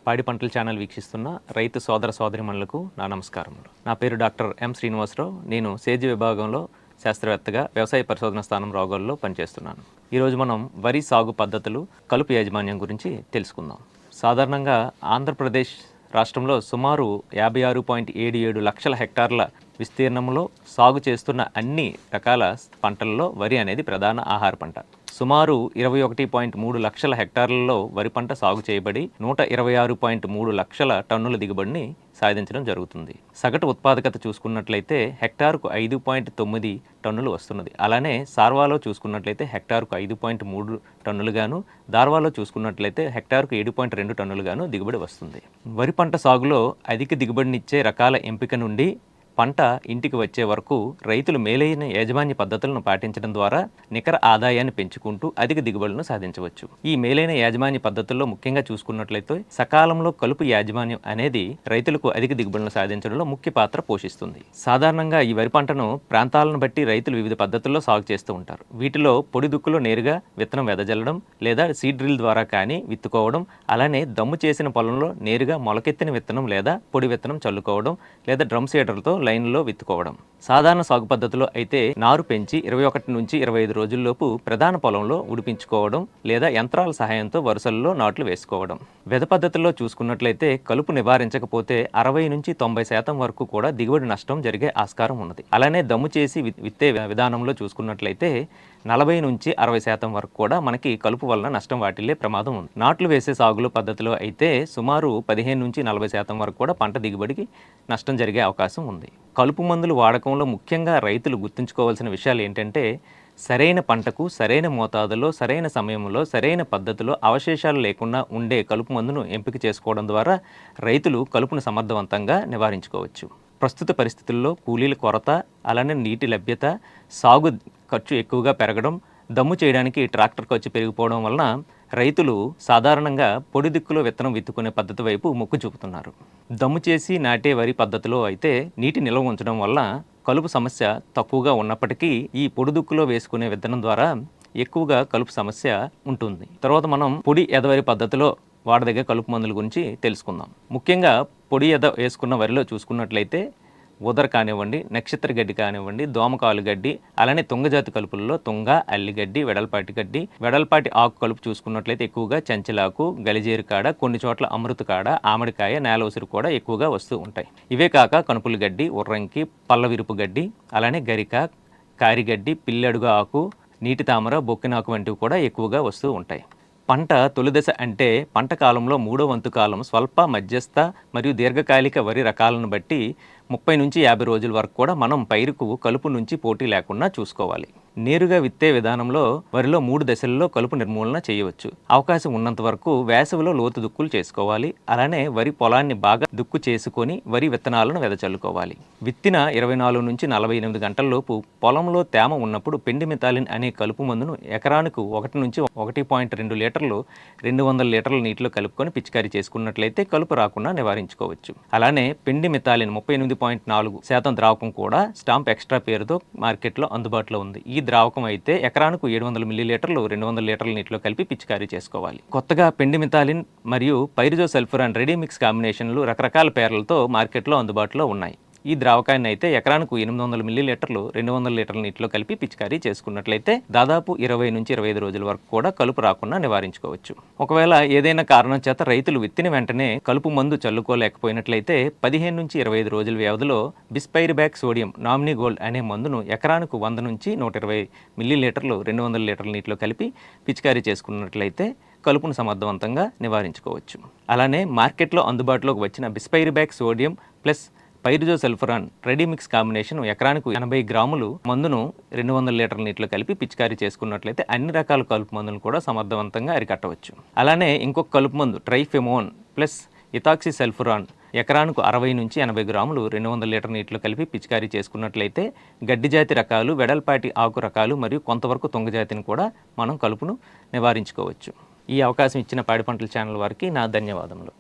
పాడి పంటల ఛానల్ వీక్షిస్తున్న రైతు సోదర సోదరిమణులకు నా నమస్కారములు. నా పేరు డాక్టర్ ఎం శ్రీనివాసరావు. నేను సేద్య విభాగంలో శాస్త్రవేత్తగా వ్యవసాయ పరిశోధన స్థానం రావుగల్లో పనిచేస్తున్నాను. ఈరోజు మనం వరి సాగు పద్ధతులు, కలుపు యాజమాన్యం గురించి తెలుసుకుందాం. సాధారణంగా ఆంధ్రప్రదేశ్ రాష్ట్రంలో సుమారు 56.77 లక్షల హెక్టార్ల విస్తీర్ణంలో సాగు చేస్తున్న అన్ని రకాల పంటల్లో వరి అనేది ప్రధాన ఆహార పంట. సుమారు 21.3 లక్షల హెక్టార్లలో వరి పంట సాగు చేయబడి 126.3 లక్షల టన్నుల దిగుబడిని సాధించడం జరుగుతుంది. సగటు ఉత్పాదకత చూసుకున్నట్లయితే హెక్టార్కు 5.9 టన్నులు వస్తున్నది. అలానే సార్వాలో చూసుకున్నట్లయితే హెక్టార్కు 5.3 టన్నులుగాను, దార్వాలో చూసుకున్నట్లయితే హెక్టార్కు 7.2 టన్నులుగాను దిగుబడి వస్తుంది. వరి పంట సాగులో అధిక దిగుబడినిచ్చే రకాల ఎంపిక నుండి పంట ఇంటికి వచ్చే వరకు రైతులు మేలైన యాజమాన్య పద్ధతులను పాటించడం ద్వారా నికర ఆదాయాన్ని పెంచుకుంటూ అధిక దిగుబడులను సాధించవచ్చు. ఈ మేలైన యాజమాన్య పద్ధతుల్లో ముఖ్యంగా చూసుకున్నట్లయితే సకాలంలో కలుపు యాజమాన్యం అనేది రైతులకు అధిక దిగుబడులను సాధించడంలో ముఖ్య పాత్ర పోషిస్తుంది. సాధారణంగా ఈ వరి పంటను ప్రాంతాలను బట్టి రైతులు వివిధ పద్ధతుల్లో సాగు చేస్తూ ఉంటారు. వీటిలో పొడి దుక్కులో నేరుగా విత్తనం వెదజల్లడం, లేదా సీడ్ డ్రిల్ ద్వారా కానీ విత్తుకోవడం, అలానే దమ్ము చేసిన పొలంలో నేరుగా మొలకెత్తిన విత్తనం లేదా పొడి విత్తనం చల్లుకోవడం, లేదా డ్రమ్ సీడర్తో లైన్లో విత్తుకోవడం. సాధారణ సాగు పద్ధతిలో అయితే నారు పెంచి 21 నుంచి 25 రోజుల్లోపు ప్రధాన పొలంలో ఉడిపించుకోవడం, లేదా యంత్రాల సహాయంతో వరుసల్లో నాట్లు వేసుకోవడం. వెద పద్ధతిలో చూసుకున్నట్లయితే కలుపు నివారించకపోతే 60 నుంచి 90% వరకు కూడా దిగుబడి నష్టం జరిగే ఆస్కారం ఉన్నది. అలానే దమ్ము చేసి విత్తే విధానంలో చూసుకున్నట్లయితే 40 నుంచి 60% వరకు కూడా మనకి కలుపు వలన నష్టం వాటిల్లే ప్రమాదం ఉంది. నాట్లు వేసే సాగులో పద్ధతిలో అయితే సుమారు 15 నుంచి 40% వరకు కూడా పంట దిగుబడికి నష్టం జరిగే అవకాశం ఉంది. కలుపు మందులు వాడకంలో ముఖ్యంగా రైతులు గుర్తుంచుకోవాల్సిన విషయాలు ఏంటంటే, సరైన పంటకు సరైన మోతాదులో, సరైన సమయంలో, సరైన పద్ధతిలో అవశేషాలు లేకుండా ఉండే కలుపు మందును ఎంపిక చేసుకోవడం ద్వారా రైతులు కలుపును సమర్థవంతంగా నివారించుకోవచ్చు. ప్రస్తుత పరిస్థితుల్లో కూలీల కొరత, అలానే నీటి లభ్యత, సాగు ఖర్చు ఎక్కువగా పెరగడం, దమ్ము చేయడానికి ట్రాక్టర్ ఖర్చు పెరిగిపోవడం వలన రైతులు సాధారణంగా పొడి దిక్కులో విత్తనం విత్తుకునే పద్ధతి వైపు మొగ్గు చూపుతున్నారు. దమ్ము చేసి నాటే వరి పద్ధతిలో అయితే నీటి నిల్వ ఉంచడం వల్ల కలుపు సమస్య తక్కువగా ఉన్నప్పటికీ ఈ పొడి దుక్కులో వేసుకునే విత్తనం ద్వారా ఎక్కువగా కలుపు సమస్య ఉంటుంది. తర్వాత మనం పొడి ఎదవరి పద్ధతిలో వాడదగ్గ కలుపు మందుల గురించి తెలుసుకుందాం. ముఖ్యంగా పొడి ఎద వేసుకున్న వరిలో చూసుకున్నట్లయితే ఉదర కానివ్వండి, నక్షత్ర గడ్డి కానివ్వండి, దోమకాలు గడ్డి, అలానే తుంగజాతి కలుపులలో తుంగ, అల్లిగడ్డి, వెడల్పాటి గడ్డి, వెడల్పాటి ఆకు కలుపు చూసుకున్నట్లయితే ఎక్కువగా చంచలాకు, గలిజేరు కాడ, కొన్ని చోట్ల అమృత కాడ, ఆమడికాయ, నేల ఉసురు కూడా ఎక్కువగా వస్తూ ఉంటాయి. ఇవే కాక కనుపుల గడ్డి, ఉర్రంకి, పల్లవిరుపు గడ్డి, అలానే గరిక, కారిగడ్డి, పిల్లడుగు ఆకు, నీటి తామర, బొక్కినాకు వంటివి కూడా ఎక్కువగా వస్తూ ఉంటాయి. పంట తొలిదశ అంటే పంట కాలంలో 3వ వంతు కాలం స్వల్ప, మధ్యస్థ మరియు దీర్ఘకాలిక వరి రకాలను బట్టి 30 నుంచి 50 రోజుల వరకు కూడా మనం పైరుకు కలుపు నుంచి పోటీ లేకుండా చూసుకోవాలి. నేరుగా విత్తే విధానంలో వరిలో 3 దశల్లో కలుపు నిర్మూలన చేయవచ్చు. అవకాశం ఉన్నంత వరకు వేసవిలో లోతు దుక్కులు చేసుకోవాలి. అలానే వరి పొలాన్ని బాగా దుక్కు చేసుకొని వరి విత్తనాలను వెదచల్లుకోవాలి. విత్తిన 24 నుంచి 48 గంటల్లోపు పొలంలో తేమ ఉన్నప్పుడు పెండిమిథాలిన్ అనే కలుపు మందును ఎకరానికి 1 నుంచి 1.2 లీటర్లు 200 లీటర్ల నీటిలో కలుపుకొని పిచికారీ చేసుకున్నట్లయితే కలుపు రాకుండా నివారించుకోవచ్చు. అలానే పెండిమిథాలిన్ 38.4% ద్రావకం కూడా స్టాంప్ ఎక్స్ట్రా పేరుతో మార్కెట్లో అందుబాటులో ఉంది. ఈ ద్రావకం అయితే ఎకరానికి 700 మిల్లీలీటర్లు 200 లీటర్ల నీటిలో కలిపి పిచికారీ చేసుకోవాలి. కొత్తగా పెండిమిథాలిన్ మరియు పైరిజోసల్ఫురాన్ రెడీ మిక్స్ కాంబినేషన్లు రకరకాల పేర్లతో మార్కెట్లో అందుబాటులో ఉన్నాయి. ఈ ద్రావకాన్ని అయితే ఎకరానికి 800 మిల్లీలీటర్లు 200 లీటర్ల నీటిలో కలిపి పిచికారీ చేసుకున్నట్లయితే దాదాపు 20 నుంచి 25 రోజుల వరకు కూడా కలుపు రాకుండా నివారించుకోవచ్చు. ఒకవేళ ఏదైనా కారణం చేత రైతులు విత్తిన వెంటనే కలుపు మందు చల్లుకోలేకపోయినట్లయితే 15 నుంచి 25 రోజుల వ్యవధిలో బిస్పైరిబ్యాక్ సోడియం నామినీ గోల్డ్ అనే మందును ఎకరానికి 100 నుంచి 120 మిల్లీలీటర్లు 200 లీటర్ల నీటిలో కలిపి పిచికారీ చేసుకున్నట్లయితే కలుపును సమర్థవంతంగా నివారించుకోవచ్చు. అలానే మార్కెట్లో అందుబాటులోకి వచ్చిన bispyribac sodium plus pyrazosulfuron ready mix combination ఎకరానికి 80 గ్రాములు మందును 200 లీటర్ల నీటిలో కలిపి పిచికారీ చేసుకున్నట్లయితే అన్ని రకాల కలుపు మందులను కూడా సమర్థవంతంగా అరికట్టవచ్చు. అలానే ఇంకొక కలుపు మందు ట్రైఫెమోన్ ప్లస్ ఇథాక్సి సల్ఫురాన్ ఎకరానికి 60 నుంచి 80 గ్రాములు 200 లీటర్ నీటిలో కలిపి పిచికారీ చేసుకున్నట్లయితే గడ్డి జాతి రకాలు, వెడల్పాటి ఆకు రకాలు మరియు కొంతవరకు తుంగజాతిని కూడా మనం కలుపును నివారించుకోవచ్చు. ఈ అవకాశం ఇచ్చిన పాడి పంటల ఛానల్ వారికి నా ధన్యవాదములు.